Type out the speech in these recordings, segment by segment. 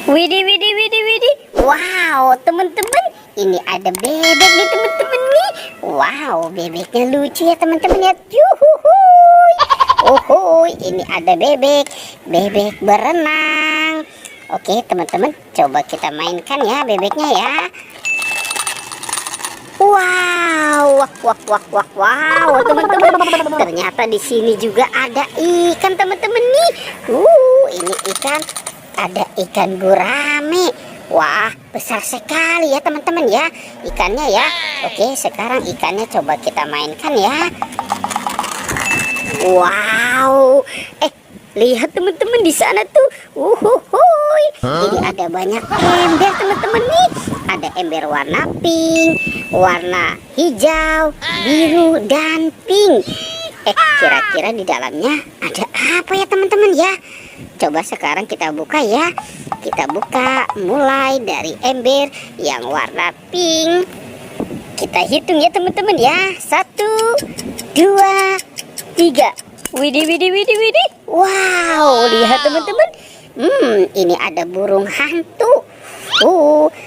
Widih, widih, widih, widih. Wow, teman-teman, ini ada bebek nih teman-teman nih. Wow, bebeknya lucu ya teman-teman ya. Yuhuhuy. Uhuy, ini ada bebek berenang. Oke teman-teman, coba kita mainkan ya bebeknya ya. Wow, wow, teman-teman. Ternyata di sini juga ada ikan teman-teman nih. Ini ikan. Ada ikan gurame. Wah, besar sekali ya teman-teman ya ikannya ya. Oke, sekarang ikannya coba kita mainkan ya. Wow. Lihat teman-teman di sana tuh. Uhuhuy. Ini ada banyak ember teman-teman nih. Ada ember warna pink, warna hijau, biru dan pink. Kira-kira di dalamnya ada apa ya teman-teman ya? Coba sekarang kita buka ya. Kita buka mulai dari ember yang warna pink. Kita hitung ya teman-teman ya. 1, 2, 3. Widih, widih, widih, widih. Wow, lihat teman-teman. Ini ada burung hantu.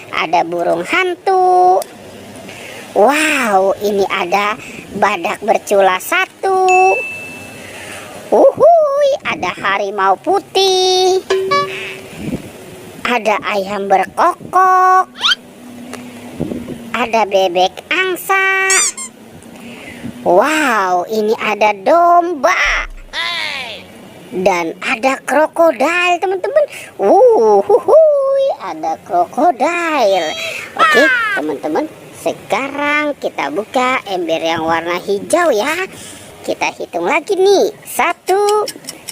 Ada burung hantu. Wow, ini ada badak bercula 1. Ada harimau putih. Ada ayam berkokok. Ada bebek angsa. Wow, ini ada domba. Dan ada krokodil teman-teman. Ada krokodil. Oke teman-teman, sekarang kita buka ember yang warna hijau ya. Kita hitung lagi nih. 1,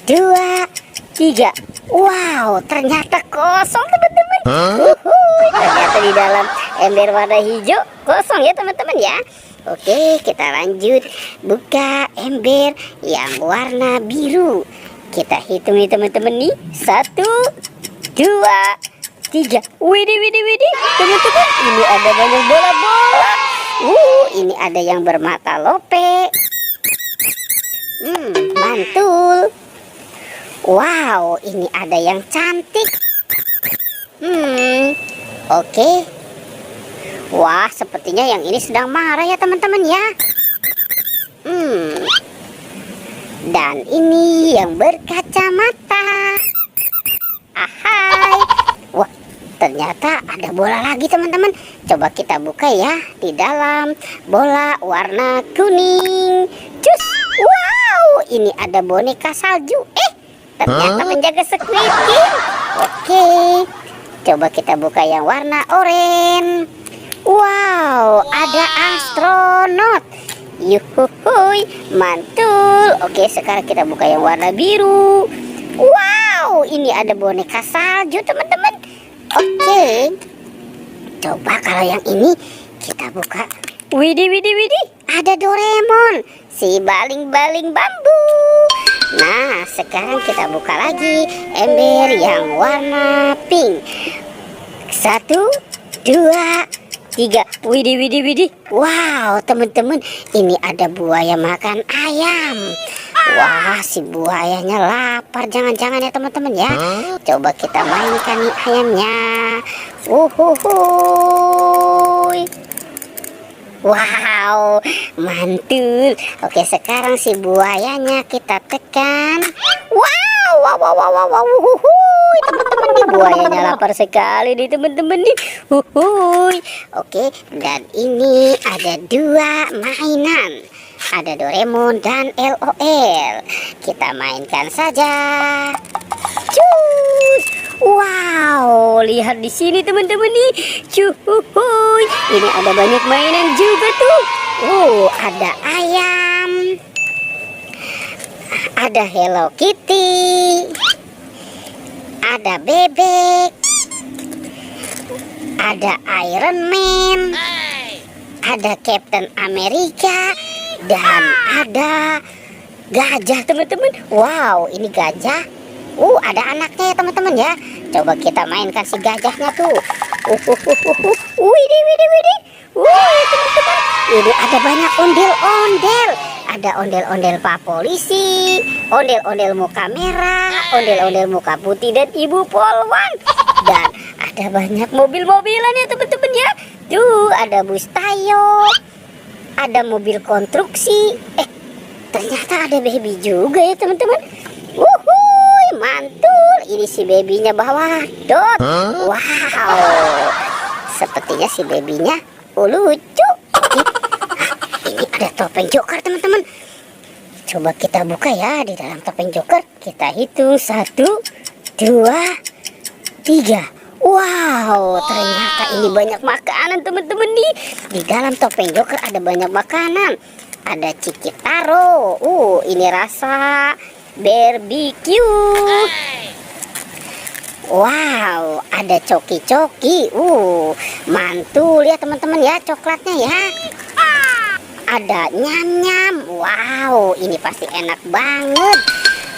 2, 3. Wow, ternyata kosong teman-teman. Ternyata di dalam ember warna hijau kosong ya teman-teman ya. Oke, kita lanjut buka ember yang warna biru. Kita hitung nih teman-teman nih. 1, 2, 3. Widih, widih, widih. Teman-teman, ini ada banyak bola-bola. Ini ada yang bermata lope. Mantul. Wow, ini ada yang cantik. Oke. Wah, sepertinya yang ini sedang marah ya teman-teman ya. Dan ini yang berkacamata. Ahai. Wah, ternyata ada bola lagi teman-teman. Coba kita buka ya. Di dalam bola warna kuning. Cus. Wow, ini ada boneka salju. Ternyata penjaga Squid Game. Oke, coba kita buka yang warna oranye. Wow, ada astronot. Yuhuhuy, mantul. Oke, sekarang kita buka yang warna biru. Wow, ini ada boneka salju teman-teman. Oke, coba kalau yang ini kita buka. Widih, widih, widih. Ada Doraemon, si baling-baling bambu. Nah, sekarang kita buka lagi ember yang warna pink. 1, 2, 3. Widih, widih, widih. Wow, teman-teman, ini ada buaya makan ayam. Wah, si buayanya lapar. Jangan-jangan ya teman-teman ya. Coba kita mainkan nih ayamnya. Wow, mantul. Oke, sekarang si buayanya kita tekan. Wow. Teman-teman, nih buayanya lapar sekali nih teman-teman nih. Oke, dan ini ada 2 mainan. Ada Doraemon dan LOL. Kita mainkan saja. Cus. Wow, lihat di sini teman-teman nih. Cuhuhuy. Ini ada banyak mainan juga tuh. Ada ayam. Ada Hello Kitty. Ada bebek. Ada Iron Man. Ada Captain America. Dan ada gajah teman-teman. Wow, ini gajah. Ada anaknya ya teman-teman ya. Coba kita mainkan si gajahnya tuh. Widih, widih, widih. Teman-teman, ini ada banyak ondel-ondel. ada ondel-ondel Pak Polisi, ondel-ondel muka merah, ondel-ondel muka putih dan Ibu Polwan. Dan ada banyak mobil-mobilan ya teman-teman ya. Tuh ada bus Tayo, ada mobil konstruksi. Ternyata ada baby juga ya teman-teman. Wuhuy, mantul. Ini si babynya bawa dot. Wow, sepertinya si babynya lucu. Ini ada topeng Joker teman-teman. Coba kita buka ya di dalam topeng Joker. Kita hitung 1, 2, 3. Wow, ternyata ini banyak makanan teman-teman nih. Di dalam topeng Joker ada banyak makanan. Ada ciki taro. Ini rasa barbecue. Wow, ada coki-coki. Mantul ya teman-teman ya coklatnya ya. Ada nyam-nyam. Wow, ini pasti enak banget.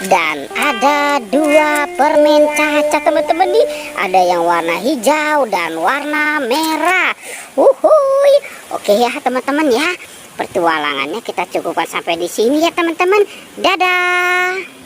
Dan ada 2 permen caca teman-teman nih. Ada yang warna hijau dan warna merah. Wuhuy. Oke ya teman-teman ya. Pertualangannya kita cukupkan sampai di sini ya teman-teman. Dadah.